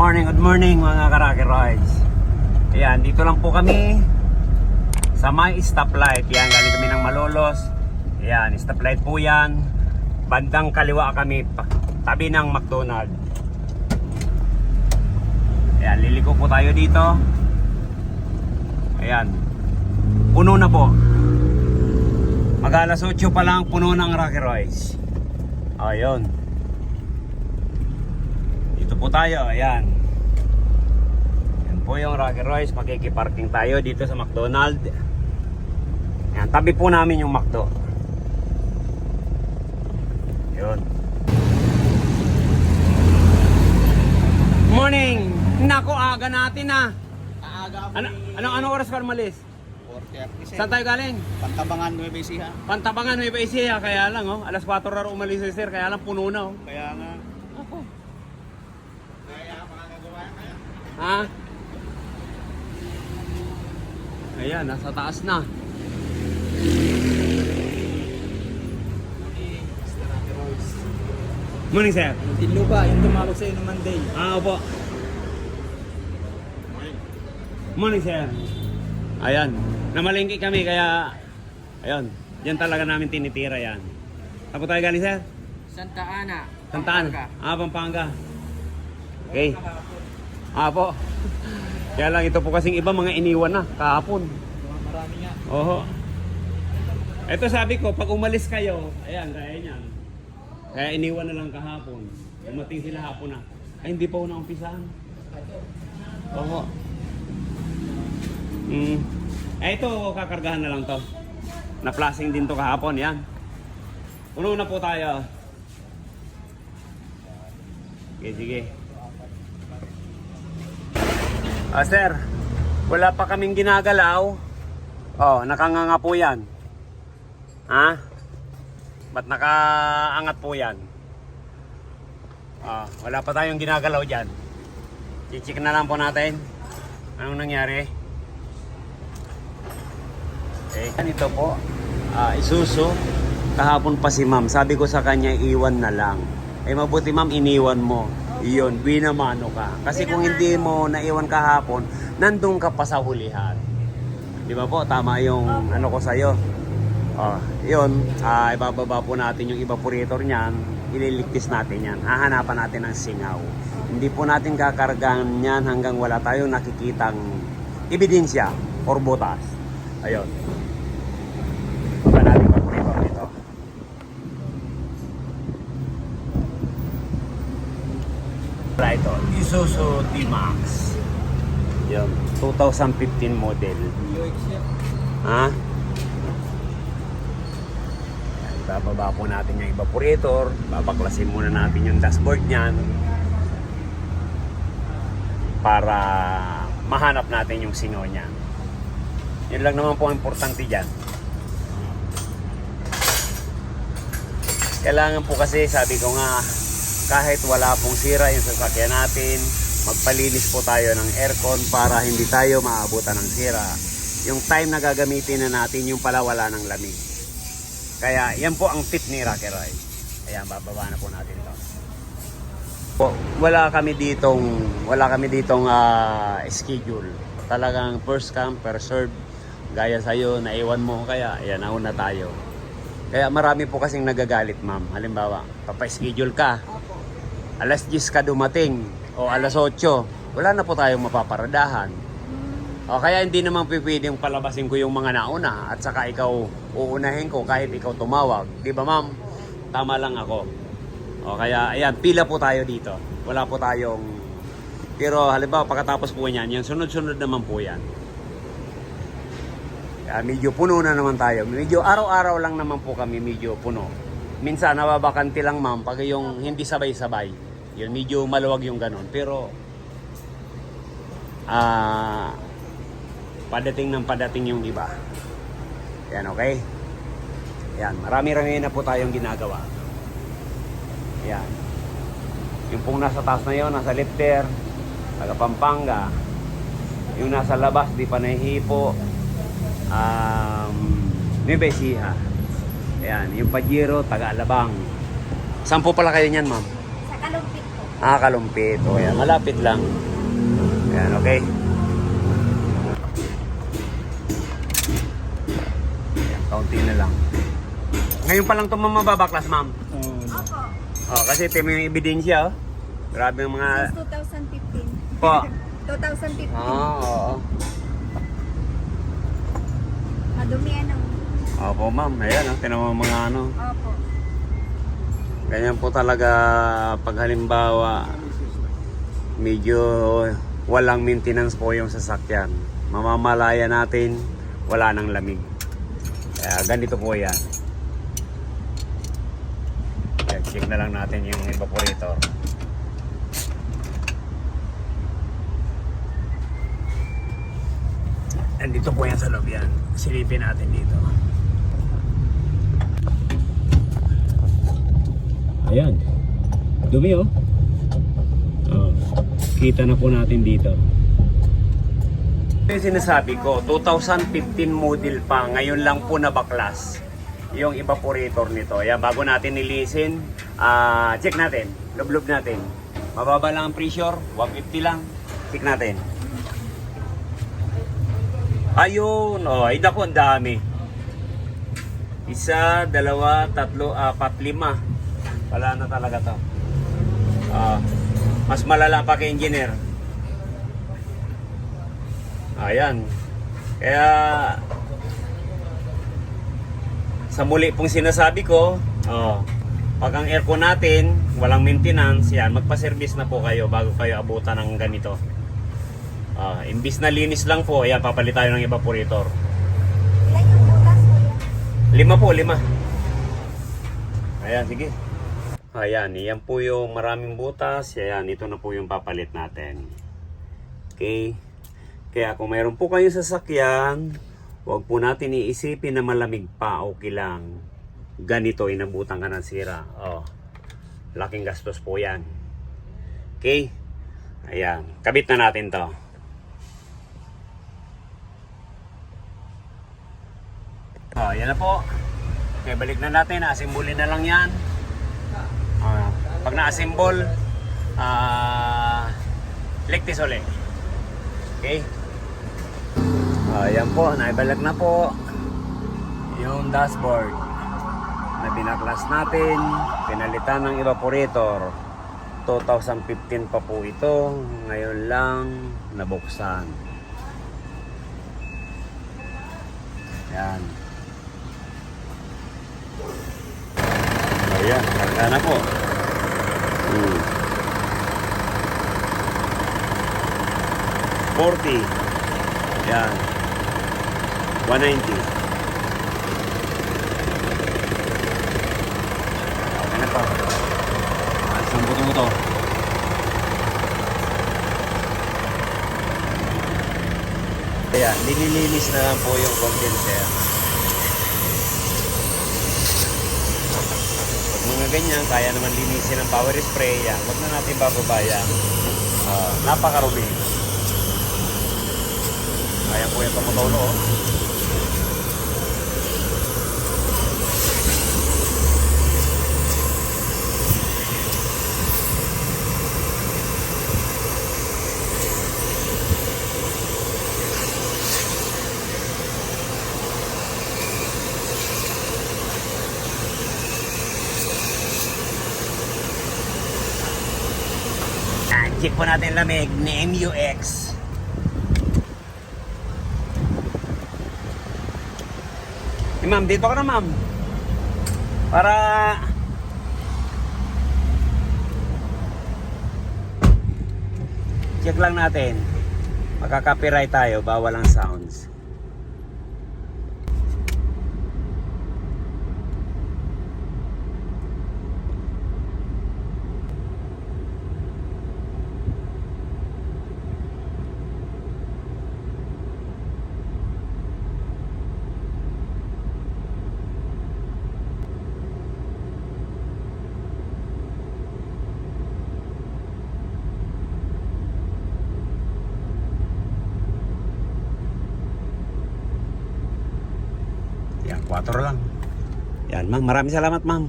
Good morning mga ka-Rocky Rides. Ayan, dito lang po kami sa may stoplight. Ayan, galing kami ng Malolos. Ayan, stoplight po yan. Bandang kaliwa kami, tabi ng McDonald. Ayan, liliko po tayo dito. Ayan, puno na po. Mag-alas 8 pa lang, puno ng Rocky Rides. Ayun. Dito po tayo, ayan. Yan po yung Rocky Rides. Makikiparking tayo dito sa McDonald. Ayan, tabi po namin yung McDo. Yun. Morning! Nako, aga natin ah. Aga ako Anong oras ka umalis? 4:37. Saan tayo galing? Pantabangan, Nueva Ecija. Pantabangan, may paisiya. Kaya lang oh, alas 4 raro umalis si sir. Kaya lang puno na oh. Kaya nga. Ako. Kaya makakagawa kaya. Ha? Ayan, nasa taas na. Morning, sir. Tinlo ba? Yung tumawag sa'yo ng Monday. Opo. Morning, sir. Ayan, namalingki kami kaya ayun, yan talaga namin tinitira yan. Tapos tayo galing, sir? Santa Ana. Santa Ana. Pampanga. Okay. Po. Kaya lang ito po kasing iba mga iniwan na kahapon. Marami nga. Oho. Ito sabi ko, pag umalis kayo, ayan, kaya niyan. Kaya iniwan na lang kahapon. Dumating sila hapon na. Ay, hindi pa una umpisahan. Oho. Ito, kakargahan na lang to. Na-flashing din to kahapon, yan. Puno na po tayo. Okay, sige. Sir, wala pa kaming ginagalaw. Oh, nakanganga po yan. Ha? Ba't nakaangat po yan? Wala pa tayong ginagalaw dyan. Chichik na lang po natin. Anong nangyari? Okay. Ito po, Isuzu. Kahapon pa si ma'am. Sabi ko sa kanya, iwan na lang. Mabuti ma'am, iniwan mo. Iyon, binamano ka. Kasi kung hindi mo naiwan kahapon, nandun ka pa sa hulihan. Di ba po? Tama yung ano ko sa'yo. Yun, ibababa po natin yung evaporator niyan. Ililigtis natin yan. Hahanapan natin ng singaw. Hindi po natin kakargahan yan hanggang wala tayong nakikitang ebidensya or butas. Ayun. Baba natin evaporator dito. Ito, Isuzu D-Max. Yun, 2015 model. Ha? Bababa po natin yung evaporator. Babaklasin muna natin yung dashboard niyan para mahanap natin yung singaw niyan. Yun lang naman po ang importante dyan. Kailangan po kasi, sabi ko nga, kahit wala pong sira yung sasakyan natin, magpalinis po tayo ng aircon para hindi tayo maabutan ng sira. Yung time na gagamitin na natin, yung pala wala ng lamig. Kaya yan po ang tip ni Rocky Ride. Ayan, bababa na po natin ito. Wala kami ditong schedule. Talagang first come, first serve. Gaya sa'yo, naiwan mo, kaya ayan, nauna tayo. Kaya marami po kasing nagagalit, ma'am. Halimbawa, papa-schedule ka. Alas 10 ka dumating o alas 8, wala na po tayong mapaparadahan. Kaya hindi naman pwedeng palabasin ko yung mga nauna at saka ikaw uunahin ko kahit ikaw tumawag. Di ba, ma'am? Tama lang ako. Kaya ayan, pila po tayo dito. Wala po tayong... Pero halimbawa, pagkatapos po yan, yung sunod-sunod naman po yan. Kaya medyo puno na naman tayo. Medyo araw-araw lang naman po kami medyo puno. Minsan nababakanti lang, ma'am, pag yung hindi sabay-sabay. Yun, medyo maluwag yung ganun. Pero, padating yung iba. Yan, okay? Yan, marami-rami na po tayong ginagawa. Yan. Yung pong nasa taas na yun, nasa lifter, taga Pampanga. Yung nasa labas, di pa nahihipo. Nueva Ecija. Ayan, yung Pajero, taga Alabang. Saan po pala kayo niyan, ma'am? Sa Kalumpit po. Kalumpit. O yan, malapit lang. Ayan, okay. Ayan, kaunti na lang. Ngayon pa lang ito mababaklas, ma'am. Opo. Oh, kasi ito yung ebidensya, oh. Grabe yung mga... Since 2015. Po. 2015. Oo. Madumi ano. Opo, ma'am. Ayan, oh. Tinan mo mga ano. Opo. Ganyan po talaga pag halimbawa medyo walang maintenance po yung sasakyan. Mamamalaya natin, wala nang lamig. Kaya ganito po yan. Kaya check na lang natin yung evaporator. Andito po yan sa loob yan. Silipin natin dito. Ayan. Dumi oh. Oh. Kita na po natin dito. Yung sinasabi ko, 2015 model pa, ngayon lang po nabaklas yung evaporator nito. Ayan, bago natin nilisin, check natin, lublob natin. Mababa lang ang pressure, 150 lang. Check natin. Ayun, oh, ay naku, ang dami. 1, 2, 3, 4, 5. Wala na talaga to. Mas malala pa kay engineer. Ayan. Kaya sa muli pong sinasabi ko, pag ang aircon natin walang maintenance, yan, magpa-service na po kayo bago kayo abutan ng ganito. Imbis na linis lang po, ayan, papalit tayo ng evaporator. Ilan yung butas mo yan? 5 po, 5. Ayan, sige. Ayan, yan po yung maraming butas. Ayan, ito na po yung papalit natin. Okay. Kaya kung mayroon po kayong sasakyan, huwag po natin iisipin na malamig pa, okay lang. Ganito, inabutan ka ng sira. Laking gastos po yan. Okay. Ayan, kabit na natin to. Yan na po. Okay, balik na natin. Asimbulin na lang yan. Pag na-assemble, ligtis ulit. Okay? Ayan po, naibalag na po yung dashboard na binaklas natin, pinalitan ng evaporator. 2015 pa po ito, ngayon lang nabuksan. Ayan. Ayan, karga na po. 40. Yan. 190. Okay na po. Alis ang buto-buto. Kaya, nililinis na lang po yung condenser. Pag mga ganyan, kaya naman linisin ng power spray. Yan. Huwag na natin bababayang. Napakarumi. Kaya po yung tumutulo. Check po natin lamig ni MUX. Ma'am, dito ka na, ma'am. Para check lang natin. Magka-copyright tayo, bawal ang sounds. Yan, 4 lang. Yan, ma'am. Maraming salamat, ma'am.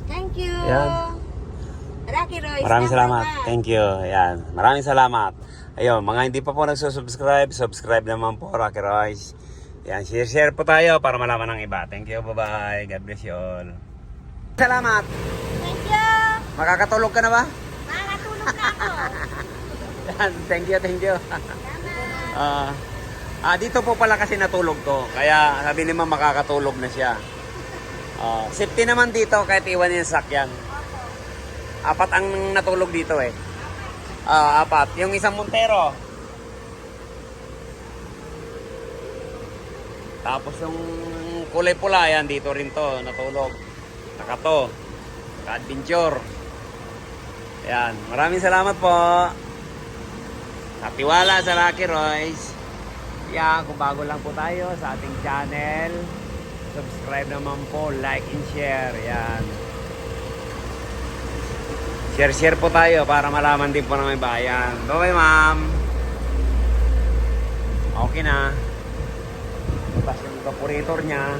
Thank you. Yan. Rock Lucky Royce. Maraming Number salamat. one. Thank you. Ayan. Maraming salamat. Ayun, mga hindi pa po nagsusubscribe, subscribe naman po, Rocky Royce. Ayan, share po tayo para malaman ng iba. Thank you. Bye-bye. God bless you all. Salamat. Thank you. Makakatulog ka na ba? Makakatulog na ako. Yan. Thank you. Salamat. Dito po pala kasi natulog to. Kaya sabi ni ma'am makakatulog na siya. Safety naman dito kahit iwan yung sakyan. Apat ang natulog dito eh. Apat. Yung isang Montero. Tapos yung kulay pula yan dito rin to natulog. Nakato. Naka-adventure. Yan. Maraming salamat po. Natiwala sa Rocky Royce. Yan, kung bago lang po tayo sa ating channel, subscribe naman po, like and share. Yan. Share po tayo para malaman din po ng iba. Yan. Bye-bye, ma'am. Okay na. Tapos yung evaporator niya.